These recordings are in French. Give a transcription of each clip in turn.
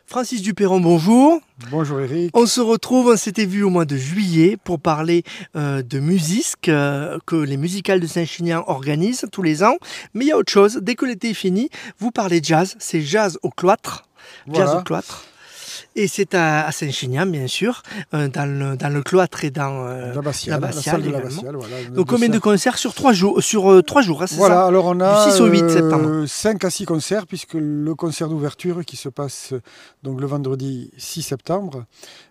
Francis Duperron, bonjour. Bonjour Eric. On se retrouve, on s'était vu au mois de juillet pour parler de musique que les musicales de Saint-Chinian organisent tous les ans. Mais il y a autre chose, dès que l'été est fini, vous parlez jazz, c'est jazz au cloître. Voilà. Jazz au cloître. Et c'est à Saint-Chinian, bien sûr, dans le cloître et dans L'abbatiale, la salle de l'abbatiale. Voilà, donc combien de concerts sur 3 jours, hein, c'est voilà, ça alors on a du 6 au 8 septembre. 5 à 6 concerts, puisque le concert d'ouverture qui se passe donc le vendredi 6 septembre,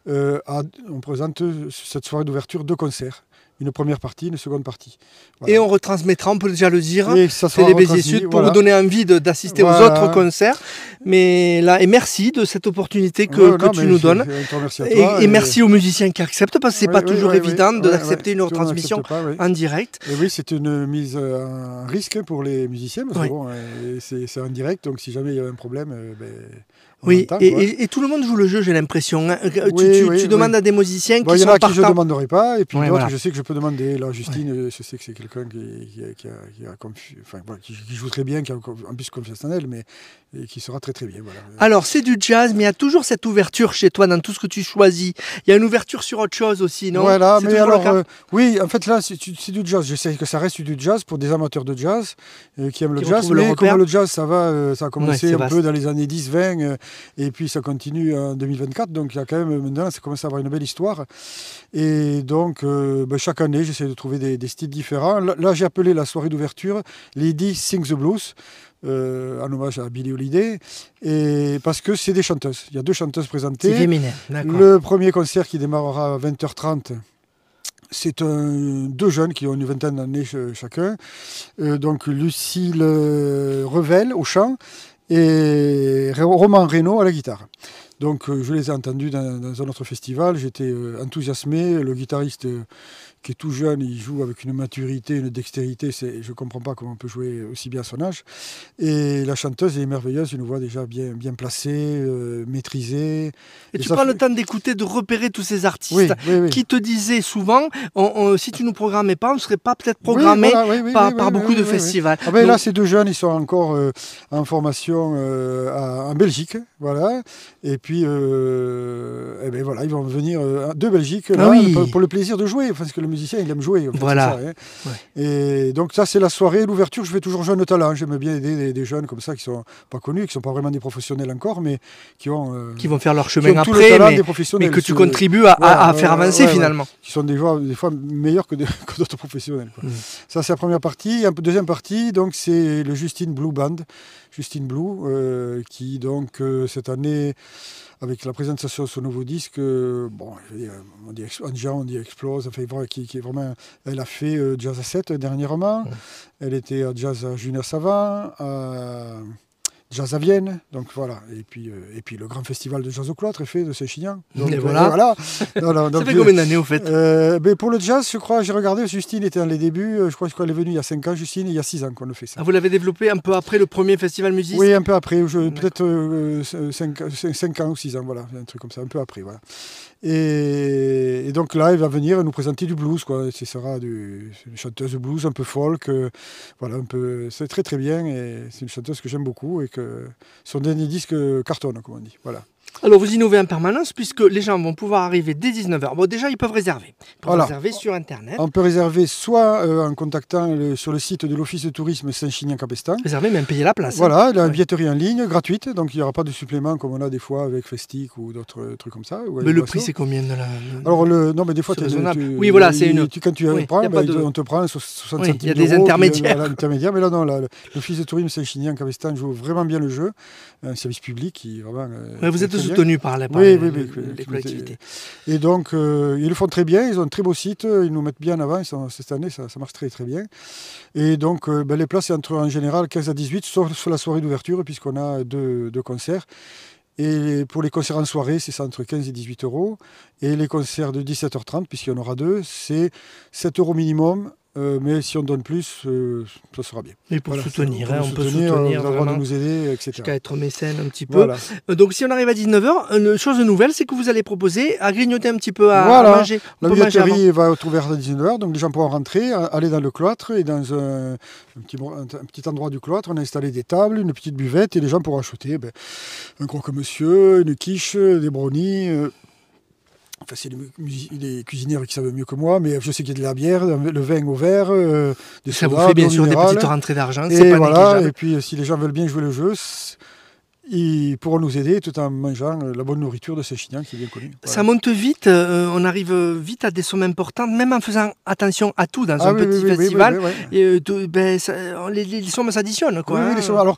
on présente cette soirée d'ouverture 2 concerts. Une première partie, une seconde partie. Voilà. Et on retransmettra, on peut déjà le dire, c'est les Béziers Sud pour vous donner envie d'assister aux autres concerts. Mais là, et merci de cette opportunité que tu nous donnes. Et merci aux musiciens qui acceptent, parce que c'est pas toujours évident d'accepter une retransmission en direct. Et oui, c'est une mise en risque pour les musiciens, parce que bon, c'est en direct, donc si jamais il y a un problème, oui, et tout le monde joue le jeu, j'ai l'impression. Tu demandes à des musiciens qui sont partants. Il y en a qui je ne demanderai pas, et puis d'autres, je sais que je peux demander. Là, Justine, je sais que c'est quelqu'un qui joue très bien, qui a en plus confiance en elle, mais qui sera très très bien. Voilà. Alors, c'est du jazz, mais il y a toujours cette ouverture chez toi dans tout ce que tu choisis. Il y a une ouverture sur autre chose aussi, non? Voilà, mais alors, oui, en fait, là, c'est du jazz. Je sais que ça reste du jazz pour des amateurs de jazz qui aiment le jazz, mais comme le jazz, ça a commencé un peu dans les années 10-20. Et puis ça continue en 2024, donc il y a quand même maintenant, ça commence à avoir une belle histoire. Et donc chaque année, j'essaie de trouver des styles différents. Là, j'ai appelé la soirée d'ouverture Lady Sings the Blues, en hommage à Billie Holiday, et parce que c'est des chanteuses. Il y a 2 chanteuses présentées. C'est féminin, d'accord. Le premier concert qui démarrera à 20h30. C'est 2 jeunes qui ont une vingtaine d'années chacun. Donc Lucille Revel au chant et Romain Reynaud à la guitare. Donc je les ai entendus dans un autre festival, j'étais enthousiasmé, le guitariste qui est tout jeune, il joue avec une maturité, une dextérité, je ne comprends pas comment on peut jouer aussi bien à son âge. Et la chanteuse est merveilleuse, une voix déjà bien placée, maîtrisée. Et tu prends le temps d'écouter, de repérer tous ces artistes qui te disaient souvent, si tu ne nous programmais pas, on ne serait pas peut-être programmé par beaucoup de festivals. Ah ben, donc, là, ces 2 jeunes, ils sont encore en formation en Belgique, voilà. Et puis, voilà, ils vont venir de Belgique pour le plaisir de jouer, parce que le musicien, il aime jouer. En fait, voilà. Ça, Et donc ça, c'est la soirée, l'ouverture. Je fais toujours jeune talent. J'aime bien aider des jeunes comme ça qui sont pas connus, qui sont pas vraiment des professionnels encore, mais qui vont faire leur chemin après, mais que tu contribues à faire avancer finalement. Qui sont des fois meilleurs que d'autres professionnels. Quoi. Ça, c'est la première partie. Deuxième partie, donc c'est le Justine Blue Band, Justine Blue, qui donc cette année, avec la présentation de son nouveau disque, on dit Explose, enfin, qui est vraiment, elle a fait Jazz à 7 dernièrement, elle était à Jazz à Junior Savant, Jazz à Vienne, donc voilà, et puis le grand festival de jazz au cloître est fait de Saint-Chinian. Et voilà. Ça fait combien d'années au fait? Pour le jazz, je crois, j'ai regardé, Justine était dans les débuts, je crois qu'elle est venue il y a 5 ans, Justine, il y a 6 ans qu'on le fait ça. Ah, vous l'avez développé un peu après le premier festival musique? Oui, un peu après, peut-être 5 ans ou 6 ans, voilà, un truc comme ça, un peu après, voilà. Et donc là, elle va venir nous présenter du blues, quoi. Ce sera une chanteuse de blues un peu folk, voilà, c'est très très bien, et c'est une chanteuse que j'aime beaucoup, et que son dernier disque cartonne, comme on dit, voilà. Alors vous innovez en permanence puisque les gens vont pouvoir arriver dès 19h. Bon, déjà ils peuvent réserver. Ils peuvent réserver sur internet. On peut réserver soit en contactant sur le site de l'Office de tourisme Saint-Chinian-Capestan. Réserver, même payer la place. Voilà, la billetterie en ligne, gratuite, donc il n'y aura pas de supplément comme on a des fois avec Festic ou d'autres trucs comme ça. Mais le prix c'est combien de la... Alors non, mais des fois oui, voilà, c'est une... Quand tu prends, on te prend 60 centimes. Il y a des intermédiaires. Mais là non, l'Office de tourisme Saint-Chinian-Capestan joue vraiment bien le jeu, un service public qui vraiment... vous êtes soutenu par les collectivités. Et donc, ils le font très bien, ils ont un très beau site, ils nous mettent bien en avant, cette année, ça marche très très bien. Et donc, les places, c'est en général 15 à 18, sauf sur la soirée d'ouverture, puisqu'on a deux concerts. Et pour les concerts en soirée, c'est ça entre 15 et 18 euros. Et les concerts de 17h30, puisqu'il y en aura 2, c'est 7 euros minimum mais si on donne plus, ça sera bien. Et pour soutenir, on peut soutenir, on a le droit de nous aider, etc. Jusqu'à être mécène un petit peu. Voilà. Donc si on arrive à 19h, une chose nouvelle, c'est que vous allez proposer à grignoter un petit peu, à manger. La billetterie va être ouverte à 19h, donc les gens pourront rentrer, aller dans le cloître, et dans un petit endroit du cloître, on a installé des tables, une petite buvette, et les gens pourront acheter un croque-monsieur, une quiche, des brownies... Enfin, c'est les cuisinières qui savent mieux que moi, mais je sais qu'il y a de la bière, le vin au verre, des sodas, ça vous fait bien sûr des petites rentrées d'argent, c'est pas négligeable. Et puis, si les gens veulent bien jouer le jeu, ils pourront nous aider tout en mangeant la bonne nourriture de Saint-Chinian qui est bien connue. Voilà. Ça monte vite, on arrive vite à des sommes importantes, même en faisant attention à tout dans un petit festival. Et, les sommes s'additionnent. Oui, les sommes. Alors,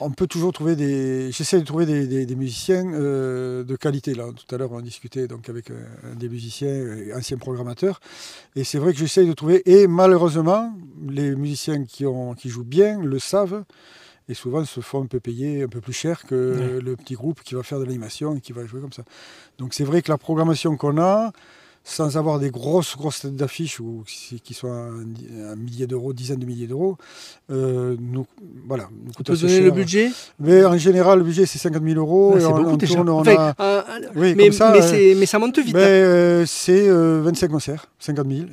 on peut toujours trouver j'essaie de trouver des musiciens de qualité. Là, tout à l'heure, on discutait donc avec un des musiciens, ancien programmateur. Et c'est vrai que j'essaie de trouver. Et malheureusement, les musiciens qui jouent bien le savent. Et souvent se font un peu payer un peu plus cher que le petit groupe qui va faire de l'animation et qui va jouer comme ça. Donc c'est vrai que la programmation qu'on a, sans avoir des grosses têtes d'affiche qui sont un millier d'euros, dizaines de milliers d'euros, nous coûte assez cher. Donner le budget ? Mais en général, le budget c'est 50 000 euros. C'est beaucoup déjà. Mais ça monte vite. C'est 25 concerts, 50 000.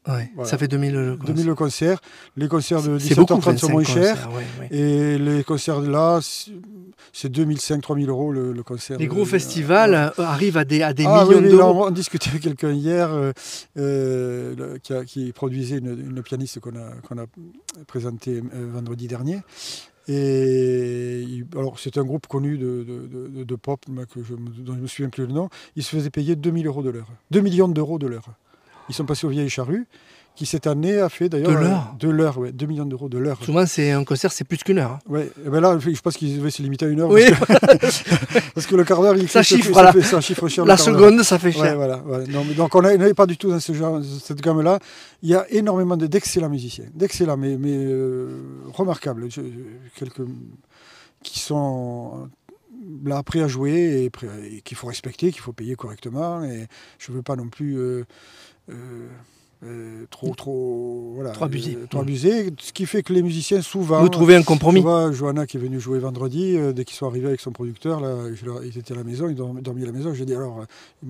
Ouais, voilà. Ça fait 2000 le concert. 2000 le concert. Les concerts de 17h30 sont moins chers. Et les concerts là, c'est 2005, 3000 euros le concert. Les gros festivals arrivent à des millions d'euros. On discutait avec quelqu'un hier qui produisait une pianiste qu'on a présentée vendredi dernier. Et alors, c'est un groupe connu de pop dont je ne me souviens plus le nom. Il se faisait payer 2000 euros de l'heure. 2 millions d'euros de l'heure. Ils sont passés au Vieilles Charrues, qui cette année a fait d'ailleurs... De l'heure 2 millions d'euros de l'heure. Souvent, un concert, c'est plus qu'une heure. Hein. Ouais. Là, je pense qu'ils devaient se limiter à une heure. Oui. Parce que le quart d'heure, ça chiffre cher. La seconde, ça fait cher. Voilà. Non, mais donc, on n'avait pas du tout dans cette gamme-là. Il y a énormément d'excellents musiciens. D'excellents, mais remarquables. Quelques qui sont... là, prêts à jouer et qu'il faut respecter, qu'il faut payer correctement. Et je ne veux pas non plus... trop abusé, ce qui fait que les musiciens souvent... Vous trouvez un compromis. Tu vois, Johanna qui est venue jouer vendredi, dès qu'ils sont arrivés avec son producteur, là, ils étaient à la maison, ils dormaient à la maison. J'ai dit alors,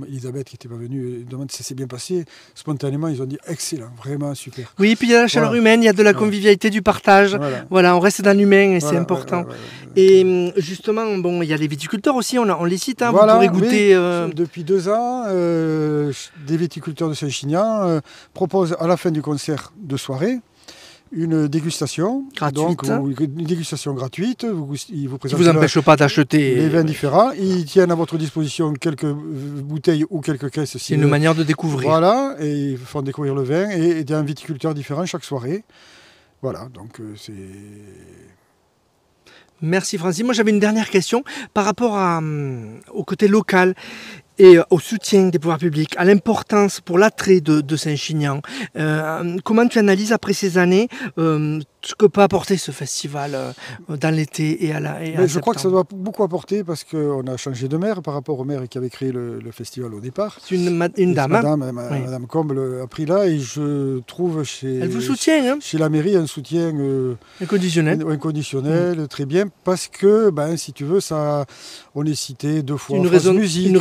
Elisabeth qui n'était pas venue, demande si ça s'est bien passé. Spontanément, ils ont dit excellent, vraiment super. Oui, et puis il y a la chaleur humaine, il y a de la convivialité, du partage. Voilà, on reste dans l'humain et c'est important. Et justement, il y a les viticulteurs aussi, on les cite, vous pourrez goûter... Depuis 2 ans, des viticulteurs de Saint-Chinian proposent à la fin du concert de soirée une dégustation gratuite. Une dégustation gratuite. Ils vous présentent qui ne vous empêche pas d'acheter les vins différents. Ils tiennent à votre disposition quelques bouteilles ou quelques caisses. C'est une manière de découvrir. Voilà, et ils font découvrir le vin et d'un viticulteur différent chaque soirée. Voilà, donc c'est... Merci Francis. Moi j'avais une dernière question par rapport au côté local et au soutien des pouvoirs publics, à l'importance pour l'attrait de Saint-Chinian. Comment tu analyses après ces années ce que peut apporter ce festival dans l'été et à septembre ? Je crois que ça doit beaucoup apporter parce qu'on a changé de maire par rapport au maire qui avait créé le festival au départ. C'est une dame. Madame Comble a pris là et je trouve elle vous soutient, chez la mairie un soutien inconditionnel, très bien, parce que si tu veux, on est cité 2 fois une raison musique.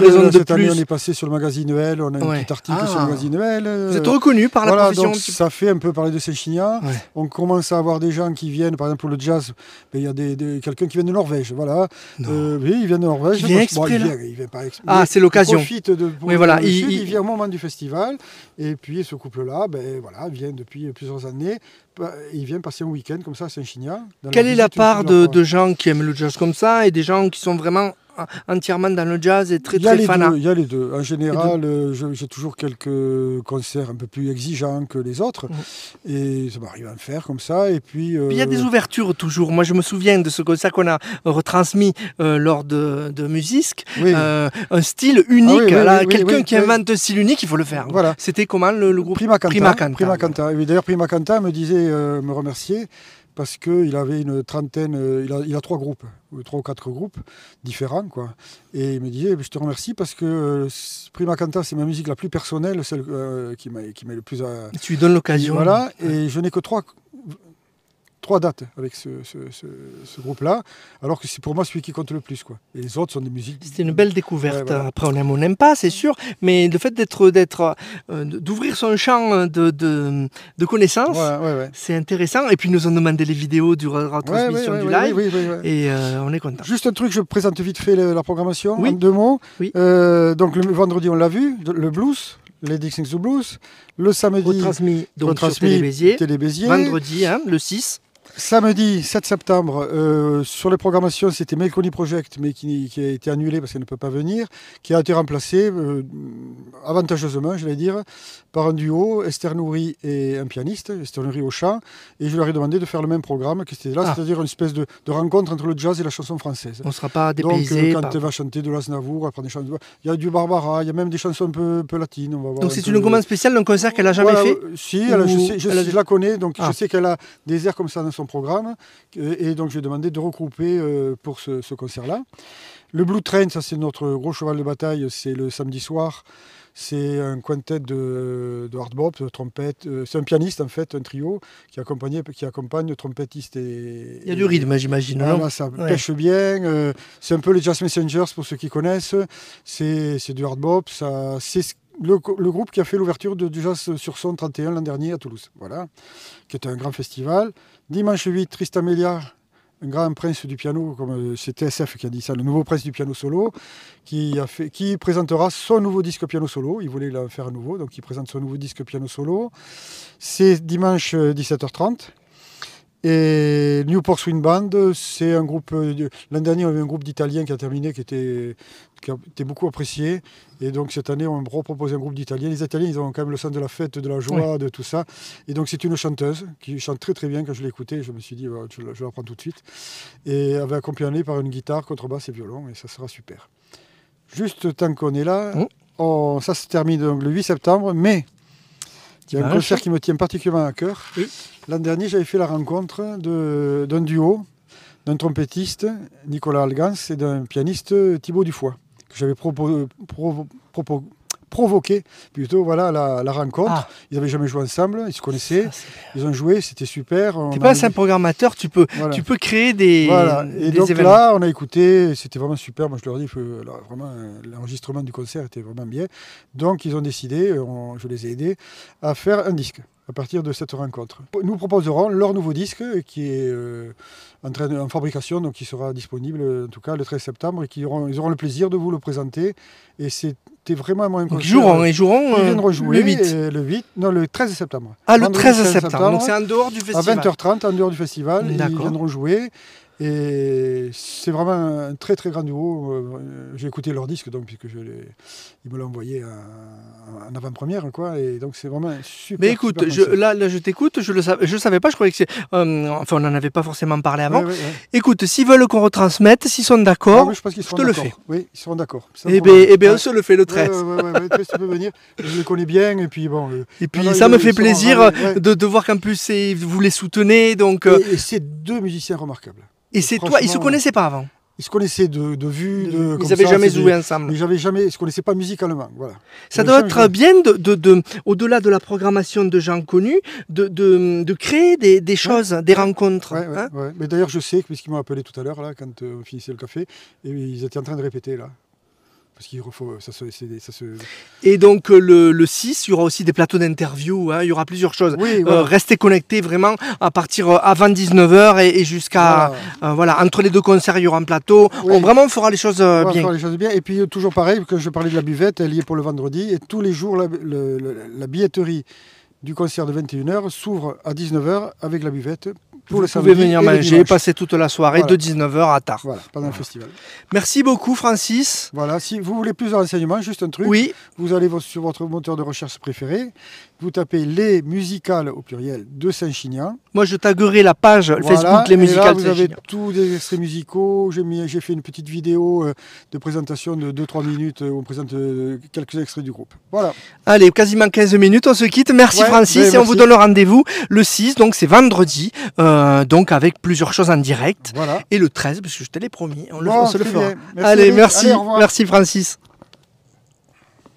Cette année, on est passé sur le magazine Noël, on a un petit article sur le magazine Noël. Vous êtes reconnu par la profession. Donc ça fait un peu parler de Saint-Chinian. On commence à avoir des gens qui viennent, par exemple pour le jazz, il y a quelqu'un qui vient de Norvège, voilà. Oui, il vient de Norvège. Il vient exprès, il vient pas exprès. Ah, c'est l'occasion. Il profite il vient au moment du festival, et puis ce couple-là, vient depuis plusieurs années. Il vient passer un week-end comme ça à Saint-Chinian. Quelle est la part de gens qui aiment le jazz comme ça et des gens qui sont vraiment entièrement dans le jazz et très fanat? Il y a les deux. En général, j'ai toujours quelques concerts un peu plus exigeants que les autres. Et ça m'arrive à en faire comme ça. Et puis, il y a des ouvertures toujours. Moi, je me souviens de ce concert qu'on a retransmis lors de Musisque. Un style unique. Quelqu'un qui invente un style unique, il faut le faire. Voilà. C'était comment le groupe Prima Canta. D'ailleurs, Prima Canta me remerciait parce qu'il avait une trentaine, il a 3 groupes, 3 ou 4 groupes différents, quoi. Et il me disait, je te remercie parce que Prima Canta, c'est ma musique la plus personnelle, celle qui m'a le plus... Tu lui donnes l'occasion. Voilà, et je n'ai que 3 dates avec ce groupe-là, alors que c'est pour moi celui qui compte le plus, quoi. Et les autres sont des musiques... C'était une belle découverte. Ouais, voilà. Après, on aime ou on n'aime pas, c'est sûr, mais le fait d'ouvrir son champ de connaissances, c'est intéressant. Et puis, ils nous ont demandé les vidéos du retransmission du live, et on est content. Juste un truc, je présente vite fait la programmation, en 2 mots. Oui. Donc, le vendredi, on l'a vu, le blues, les Dixings du Blues. Le samedi, retransmis sur Télé-Béziers. Vendredi, le 6. Samedi 7 septembre, sur les programmations, c'était Melconi Project, mais qui a été annulé parce qu'elle ne peut pas venir, qui a été remplacé, avantageusement, je vais dire, par un duo, Esther Nouri et un pianiste, Esther Nouri au chant, et je leur ai demandé de faire le même programme que c'était là, c'est-à-dire une espèce de rencontre entre le jazz et la chanson française. On ne sera pas dépaysé. Donc, quand elle va chanter de l'Aznavour, après des chansons, il y a du Barbara, il y a même des chansons un peu latines. On va voir. Donc c'est une commande spéciale d'un concert qu'elle n'a jamais fait. Si, je la connais, donc je sais qu'elle a des airs comme ça dans son programme, et donc j'ai demandé de regrouper pour ce concert-là. Le Blue Train, ça c'est notre gros cheval de bataille, c'est le samedi soir. C'est un quintet de hard bop, de trompette. C'est un pianiste en fait, un trio qui accompagne trompettiste et... Il y a du rythme, j'imagine. Voilà, ça pêche bien. C'est un peu les Jazz Messengers pour ceux qui connaissent. C'est du hard bop. C'est le groupe qui a fait l'ouverture du Jazz sur Son 31 l'an dernier à Toulouse. Voilà, qui était un grand festival. Dimanche 8, Tristan Melia, un grand prince du piano, comme c'est TSF qui a dit ça, le nouveau prince du piano solo, qui présentera son nouveau disque piano solo. Il voulait le faire à nouveau, donc il présente son nouveau disque piano solo. C'est dimanche 17h30. Et Newport Swing Band, c'est un groupe... L'an dernier, on avait un groupe d'Italiens qui a terminé, qui était beaucoup apprécié. Et donc cette année, on repropose un groupe d'Italiens. Les Italiens, ils ont quand même le sens de la fête, de la joie, de tout ça. Et donc c'est une chanteuse qui chante très très bien. Quand je l'ai écoutée, je me suis dit, je la prends tout de suite. Et elle va accompagner par une guitare, contrebasse et violon. Et ça sera super. Juste tant qu'on est là, ça se termine donc le 8 septembre. Mais il y a un concert qui me tient particulièrement à cœur. Oui. L'an dernier, j'avais fait la rencontre d'un duo, d'un trompettiste, Nicolas Algans, et d'un pianiste, Thibaut Dufoy, que j'avais provoqué plutôt la rencontre. Ils n'avaient jamais joué ensemble, ils se connaissaient, ils ont joué, c'était super. Tu n'es pas un programmateur, tu peux créer des Et donc événements. Là, on a écouté, c'était vraiment super. Moi, je leur dis que vraiment l'enregistrement du concert était vraiment bien. Donc, ils ont décidé, je les ai aidés, à faire un disque à partir de cette rencontre. Nous proposerons leur nouveau disque qui est en fabrication, donc qui sera disponible en tout cas le 13 septembre et ils auront le plaisir de vous le présenter. Et c'était vraiment un concert. Ils viendront rejouer le 13 septembre. Ah, le 13 septembre, donc c'est en dehors du festival. À 20h30, en dehors du festival, ils viendront jouer. Et c'est vraiment un très très grand duo. J'ai écouté leur disque, donc, puisque ils me l'ont envoyé en avant-première, quoi. Et donc c'est vraiment super. Mais écoute, là je t'écoute, je le savais pas, je croyais que c'est. Enfin, on n'en avait pas forcément parlé avant. Écoute, s'ils veulent qu'on retransmette, s'ils sont d'accord, je te le fais. Oui, ils seront d'accord. Eh bien, on se le fait le 13. Tu peux venir. Je les connais bien, et puis bon. Et puis ça me fait plaisir de voir qu'en plus vous les soutenez, donc. Et c'est 2 musiciens remarquables. Et c'est toi, ils ne se connaissaient pas avant? Ils se connaissaient de vue. Ils n'avaient jamais joué ensemble. Ils ne se connaissaient pas musicalement. Voilà. Ça doit être bien, au-delà de la programmation de gens connus, de créer des choses, des rencontres. Ouais. Mais d'ailleurs, je sais, puisqu'ils m'ont appelé tout à l'heure, là, quand on finissait le café, et ils étaient en train de répéter, là. Parce qu'il faut, ça se... Et donc le 6, il y aura aussi des plateaux d'interview, il y aura plusieurs choses. Oui, voilà. Restez connectés vraiment à partir avant 19h et jusqu'à... entre les 2 concerts, il y aura un plateau. Oui. On fera les choses bien. Fera les choses bien. Et puis toujours pareil, quand je parlais de la buvette, elle y est pour le vendredi. Et tous les jours, la billetterie du concert de 21h s'ouvre à 19h avec la buvette. Vous pouvez venir manger, passer toute la soirée de 19h à tard. Voilà, pendant le festival. Merci beaucoup, Francis. Voilà, si vous voulez plus de renseignements, juste un truc. Oui. Vous allez sur votre moteur de recherche préféré vous tapez les musicales au pluriel de Saint-Chinian. Moi, je taguerai la page Facebook Les Musicales de Saint-Chinian. Vous avez tous des extraits musicaux. J'ai fait une petite vidéo de présentation de 2-3 minutes où on présente quelques extraits du groupe. Voilà. Allez, quasiment 15 minutes, on se quitte. Merci Francis et on vous donne le rendez-vous le 6, donc c'est vendredi, donc avec plusieurs choses en direct. Voilà. Et le 13, parce que je te l'ai promis, on se le fera. Merci, allez, merci, allez, au revoir. Merci Francis.